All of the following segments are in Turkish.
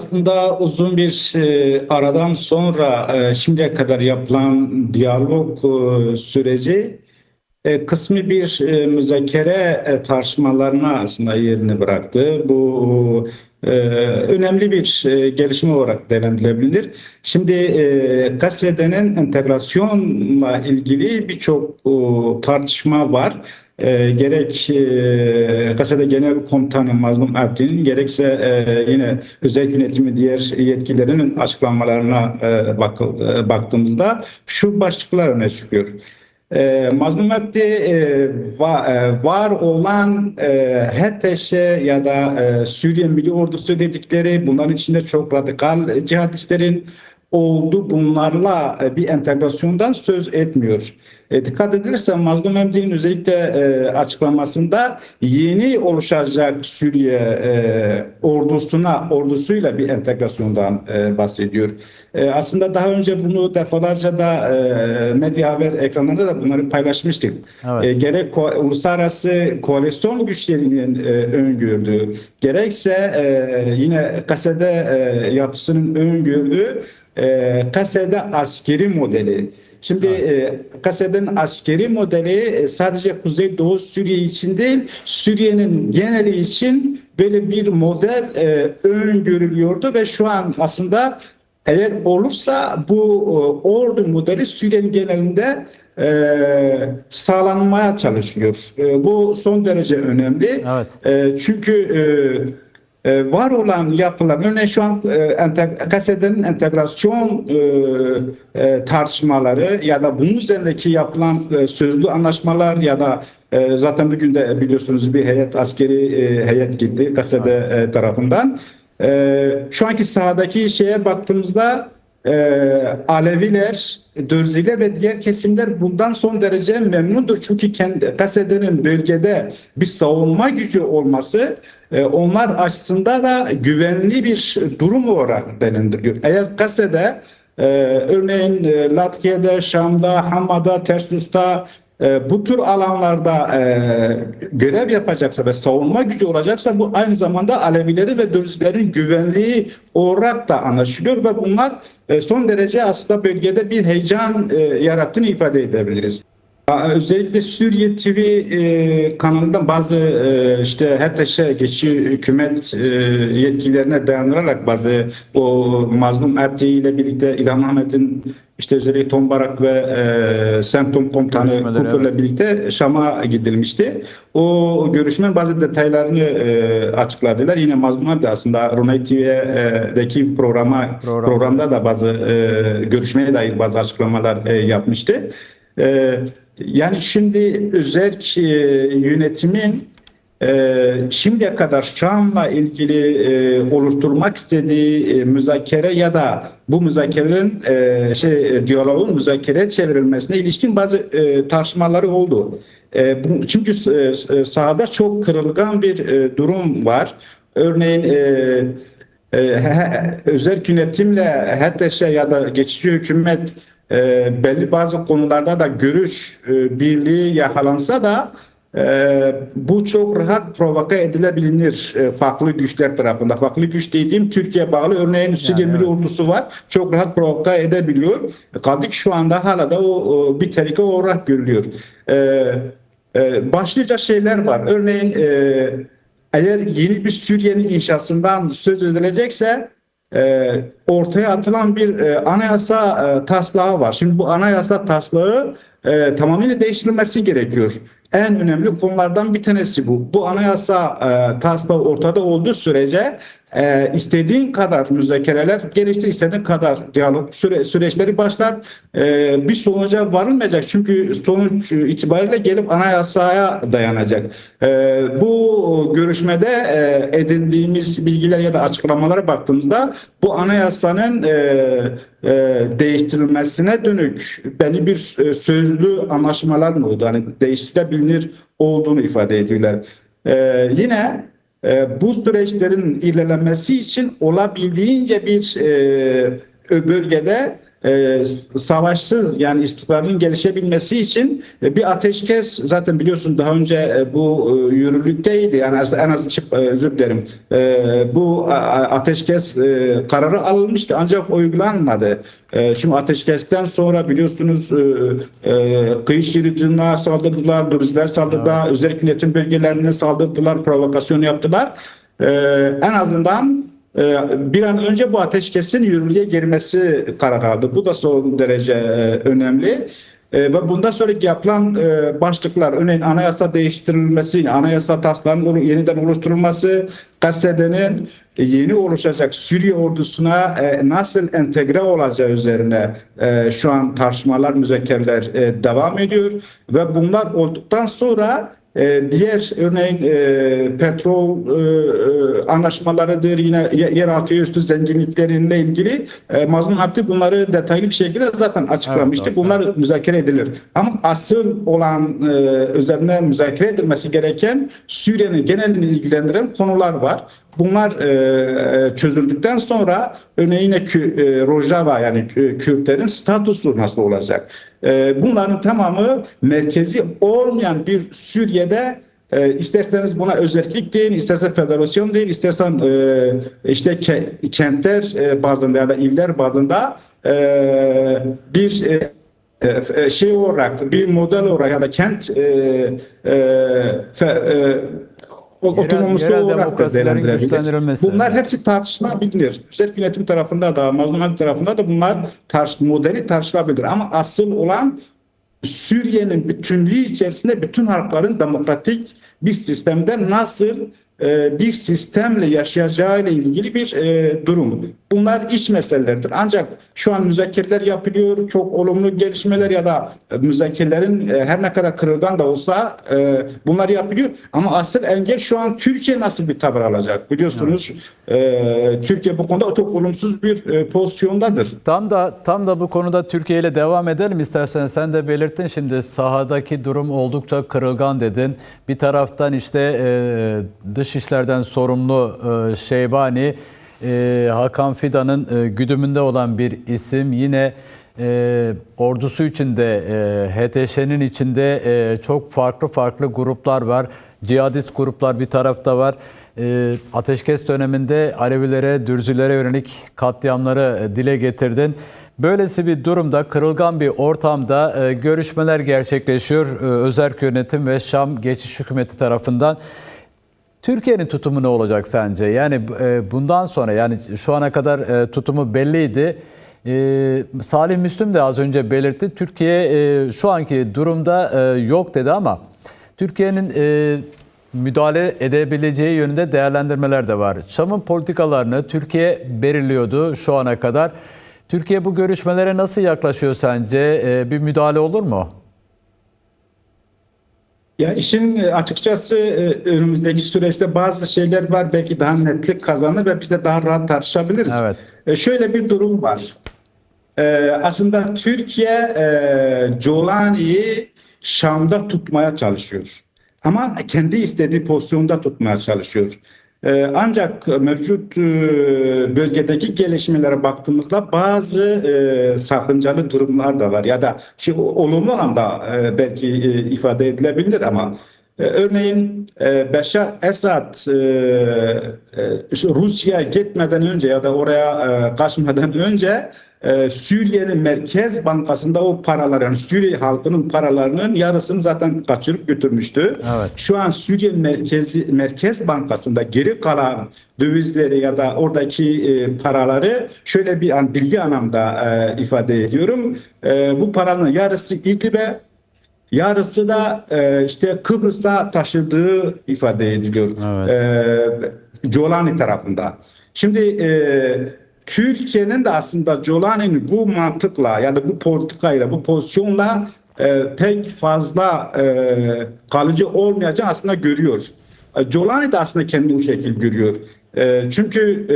aslında uzun bir aradan sonra şimdiye kadar yapılan diyalog süreci kısmi bir müzakere tartışmalarına aslında yerini bıraktı. Bu önemli bir gelişme olarak değerlendirilebilir. Şimdi KSD'nin entegrasyonla ilgili birçok tartışma var. Gerek KSD Genel Komutanı Mazlum Abdi'nin gerekse yine özel yönetimi diğer yetkililerinin açıklamalarına baktığımızda şu başlıklar öne çıkıyor. Mazlum Abdi var olan HTŞ ya da Suriye Milli Ordusu dedikleri bunların içinde çok radikal cihadistlerin oldu. Bunlarla bir entegrasyondan söz etmiyor. Dikkat edilirse Mazlum Abdi'nin özellikle açıklamasında yeni oluşacak Suriye ordusuyla bir entegrasyondan bahsediyor. Aslında daha önce bunu defalarca da medya haber ekranlarında da bunları paylaşmıştık. Evet. Gerek uluslararası koalisyon güçlerinin öngördüğü, gerekse yine KSD yapısının öngördüğü KSD askeri modeli. Şimdi KSD'nin askeri modeli sadece Kuzeydoğu Suriye için değil, Suriye'nin geneli için böyle bir model öngörülüyordu ve şu an aslında eğer olursa bu ordu modeli Suriye'nin genelinde sağlanmaya çalışıyor. Bu son derece önemli. Evet. Çünkü var olan yapılar, örneğin şu an KSD'nin entegrasyon tartışmaları ya da bunun üzerindeki yapılan sözlü anlaşmalar ya da zaten bugün de biliyorsunuz bir askeri heyet gitti KSD tarafından. Şu anki sahadaki şeye baktığımızda Aleviler, Dürziler ve diğer kesimler bundan son derece memnundur. Çünkü KSD'nin bölgede bir savunma gücü olması onlar açısından da güvenli bir durum olarak değerlendiriliyor. Eğer KSD örneğin Latkiye'de, Şam'da, Hama'da, Tersus'ta bu tür alanlarda görev yapacaksa ve savunma gücü olacaksa bu aynı zamanda Alevileri ve Dürzilerin güvenliği olarak da anlaşılıyor ve bunlar son derece aslında bölgede bir heyecan yarattığını ifade edebiliriz. Özellikle Suriye TV kanalında bazı işte HTŞ geçici hükümet yetkililerine dayanarak bazı o Mazlum Abdi ile birlikte İlham Ahmet'in işte özellikle Tombarak ve Sentom Komutanı Kurtul'la birlikte Şam'a gidilmişti. O görüşmenin bazı detaylarını açıkladılar. Yine Mazlum Abdi aslında Runay TV'deki programda da bazı görüşmeye dair bazı açıklamalar yapmıştı. Yani şimdi özerk yönetimin şimdiye kadar Şam'la ilgili oluşturmak istediği müzakere ya da bu müzakerenin diyaloğun müzakereye çevrilmesine ilişkin bazı tartışmaları oldu. Çünkü sahada çok kırılgan bir durum var. Örneğin özerk yönetimle HTŞ ya da geçici hükümet belli bazı konularda da görüş birliği yakalansa da bu çok rahat provoke edilebilir farklı güçler tarafından. Farklı güç dediğim Türkiye bağlı örneğin Suriye Milli Ordusu var. Çok rahat provoke edebiliyor. Kaldı ki şu anda hala da o bir tehlike olarak görülüyor. Başlıca şeyler var. Örneğin eğer yeni bir Suriye'nin inşasından söz edilecekse ortaya atılan bir anayasa taslağı var. Şimdi bu anayasa taslağı tamamıyla değiştirilmesi gerekiyor. En önemli konulardan bir tanesi bu. Bu anayasa taslağı ortada olduğu sürece istediğin kadar müzakereler geliştir, istediğin kadar diyalog süreçleri başlar. Bir sonuca varılmayacak. Çünkü sonuç itibariyle gelip anayasaya dayanacak. Bu görüşmede edindiğimiz bilgiler ya da açıklamalara baktığımızda bu anayasanın değiştirilmesine dönük belli bir sözlü anlaşmalar mı oldu? Hani değiştirilebilir olduğunu ifade ediyorlar. Yine bu süreçlerin ilerlemesi için olabildiğince bir bölgede savaşsız yani istikrarın gelişebilmesi için bir ateşkes zaten biliyorsun daha önce bu yürürlükteydi. Yani en az özür dilerim. Bu ateşkes kararı alınmıştı ancak uygulanmadı. Çünkü ateşkesten sonra biliyorsunuz kıyı şeridine saldırdılar, Dürziler saldırdılar, evet. Özel yönetim bölgelerine saldırdılar, provokasyon yaptılar. En azından bir an önce bu ateşkesin yürürlüğe girmesi kararı aldı. Bu da son derece önemli. Ve bundan sonraki yapılan başlıklar, örneğin anayasa değiştirilmesi, anayasa taslağının yeniden oluşturulması, Gazze'nin yeni oluşacak Suriye ordusuna nasıl entegre olacağı üzerine şu an tartışmalar, müzakereler devam ediyor. Ve bunlar olduktan sonra diğer örneğin petrol anlaşmalarıdır, yine yeraltı üstü zenginliklerinle ilgili Mazlum Abdi bunları detaylı bir şekilde zaten açıklamıştı. Evet, bunlar müzakere edilir. Ama asıl olan üzerine müzakere edilmesi gereken Suriye'nin genelini ilgilendiren konular var. Bunlar çözüldükten sonra örneğin Rojava yani Kürtlerin statüsü nasıl olacak? Bunların tamamı merkezi olmayan bir Suriye'de isterseniz buna özellik deyin, isterseniz federasyon deyin, istersen işte kentler bazında ya da iller bazında bir şey olarak, bir model olarak ya da kent otonomisi olarak da değerlendirebiliriz. Bunlar hepsi tartışılabilir. Özel yönetim tarafında da, Mazlum Abdi tarafında da bunlar modeli tartışılabilir. Ama asıl olan Suriye'nin bütünlüğü içerisinde bütün halkların demokratik bir sistemde nasıl bir sistemle yaşayacağıyla ilgili bir durum. Bunlar iç meselelerdir. Ancak şu an müzakereler yapılıyor. Çok olumlu gelişmeler ya da müzakerelerin her ne kadar kırılgan da olsa bunlar yapılıyor. Ama asıl engel şu an Türkiye nasıl bir tavır alacak? Biliyorsunuz Türkiye bu konuda çok olumsuz bir pozisyondadır. Tam da bu konuda Türkiye ile devam edelim istersen. Sen de belirttin şimdi sahadaki durum oldukça kırılgan dedin. Bir taraftan işte Dışişler'den sorumlu Şeybani, Hakan Fidan'ın güdümünde olan bir isim. Yine ordusu içinde, HTŞ'nin içinde çok farklı gruplar var. Cihadist gruplar bir tarafta var. Ateşkes döneminde Alevilere, Dürzülere yönelik katliamları dile getirdin. Böylesi bir durumda, kırılgan bir ortamda görüşmeler gerçekleşiyor. Özerk Yönetim ve Şam Geçiş Hükümeti tarafından. Türkiye'nin tutumu ne olacak sence? Yani bundan sonra, yani şu ana kadar tutumu belliydi. Salih Müslüm de az önce belirtti. Türkiye şu anki durumda yok dedi ama Türkiye'nin müdahale edebileceği yönünde değerlendirmeler de var. Şam'ın politikalarını Türkiye belirliyordu şu ana kadar. Türkiye bu görüşmelere nasıl yaklaşıyor sence? Bir müdahale olur mu? Ya işin açıkçası önümüzdeki süreçte bazı şeyler var, belki daha netlik kazanır ve biz de daha rahat tartışabiliriz. Evet. Şöyle bir durum var. Aslında Türkiye Jolani'yi Şam'da tutmaya çalışıyor. Ama kendi istediği pozisyonda tutmaya çalışıyor. Ancak mevcut bölgedeki gelişmelere baktığımızda bazı sakıncalı durumlar da var ya da olumlu anlamda belki ifade edilebilir ama örneğin Beşar Esad Rusya'ya gitmeden önce ya da oraya kaçmadan önce Suriye'nin Merkez Bankası'nda o paralar, yani Suriye halkının paralarının yarısını zaten kaçırıp götürmüştü. Evet. Şu an Suriye Merkez Bankası'nda geri kalan dövizleri ya da oradaki paraları şöyle bir bilgi anlamda ifade ediyorum. Bu paranın yarısı İdlib'e, yarısı da işte Kıbrıs'a taşıdığı ifade ediliyor. Evet. Jolani tarafında. Şimdi Türkiye'nin de aslında Jolani'nin bu mantıkla ya da bu politikayla, bu pozisyonla pek fazla kalıcı olmayacağını aslında görüyor. Jolani de aslında kendini bu şekilde görüyor. Çünkü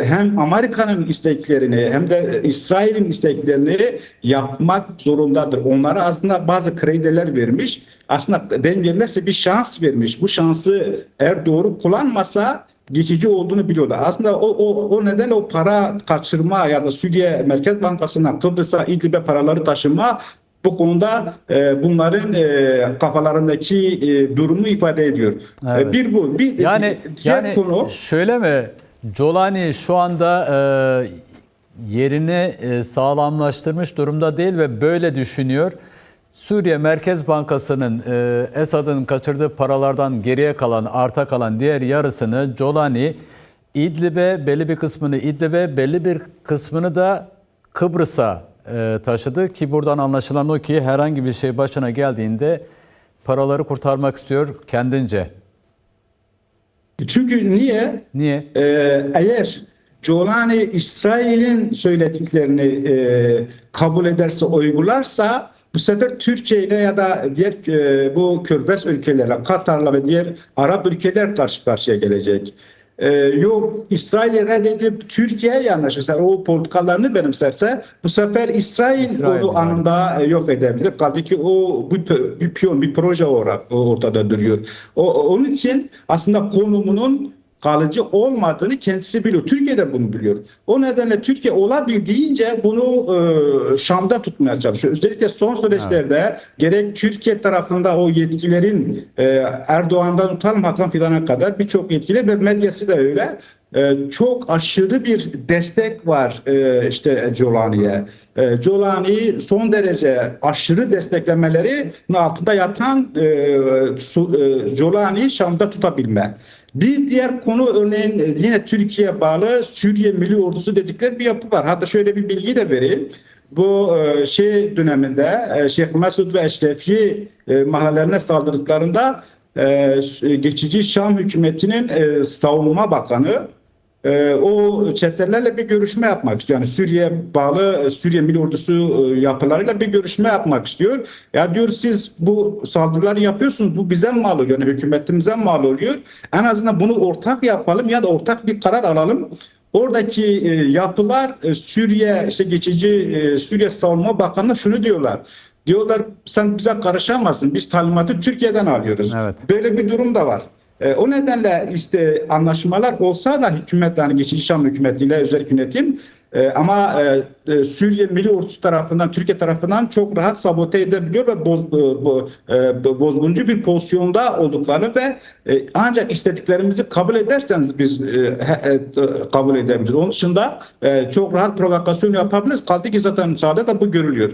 hem Amerika'nın isteklerini hem de İsrail'in isteklerini yapmak zorundadır. Onlara aslında bazı krediler vermiş. Aslında dengelerse bir şans vermiş. Bu şansı eğer doğru kullanmasa geçici olduğunu biliyorlar. Aslında o nedenle o para kaçırma ya da Suriye Merkez Bankası'na Kıbrıs'a İdlib'e paraları taşıma bu konuda bunların kafalarındaki durumu ifade ediyor. Evet. Bir bu. Bir diğer konu. Şöyle mi? Jolani şu anda yerini sağlamlaştırmış durumda değil ve böyle düşünüyor. Suriye Merkez Bankası'nın Esad'ın kaçırdığı paralardan geriye kalan, arta kalan diğer yarısını Jolani İdlib'e, belli bir kısmını İdlib'e, belli bir kısmını da Kıbrıs'a taşıdı ki buradan anlaşılan o ki herhangi bir şey başına geldiğinde paraları kurtarmak istiyor kendince. Çünkü niye? Niye? Eğer Jolani İsrail'in söylediklerini kabul ederse, uygularsa bu sefer Türkiye ile ya da diğer bu Körfez ülkelerle, Katar'la ve diğer Arap ülkeler karşı karşıya gelecek. Yok İsrail'i reddedip Türkiye'ye anlaşırsa, o politikalarını benimserse bu sefer İsrail onu anında yok edebilir. Kaldı ki o bir piyon, bir proje olarak ortada duruyor. Onun için aslında konumunun kalıcı olmadığını kendisi biliyor. Türkiye de bunu biliyor. O nedenle Türkiye olabildiğince bunu Şam'da tutmaya çalışıyor. Özellikle son süreçlerde gerek Türkiye tarafında o yetkilerin Erdoğan'dan tutalım Hakan Fidan'a kadar birçok yetkili ve medyası da öyle. Çok aşırı bir destek var işte Jolani'ye. Jolani son derece aşırı desteklemeleri altında yatan Jolani Şam'da tutabilme. Bir diğer konu örneğin yine Türkiye bağlı Suriye Milli Ordusu dedikleri bir yapı var. Hatta şöyle bir bilgi de vereyim. Bu döneminde Şeyh Mesud ve Eşrefi mahallelerine saldırdıklarında geçici Şam hükümetinin savunma bakanı o çetelerle bir görüşme yapmak istiyor. Yani Suriye bağlı Suriye Milli Ordusu yapılarıyla bir görüşme yapmak istiyor. Ya diyor siz bu saldırıları yapıyorsunuz. Bu bize mal oluyor. Yani hükümetimize mal oluyor. En azından bunu ortak yapalım ya da ortak bir karar alalım. Oradaki yapılar Suriye işte geçici Suriye Savunma Bakanı şunu diyorlar. Diyorlar sen bize karışamazsın. Biz talimatı Türkiye'den alıyoruz. Evet. Böyle bir durum da var. O nedenle işte anlaşmalar olsa da hükümet yani geçici Şam hükümetiyle özel yönetim ama Suriye Milli Ordusu tarafından Türkiye tarafından çok rahat sabote edebiliyor ve bozguncu bir pozisyonda olduklarını ve ancak istediklerimizi kabul ederseniz biz kabul edebiliriz. Onun dışında çok rahat provokasyon yapabiliriz. Kaldı ki zaten sahada da bu görülüyor.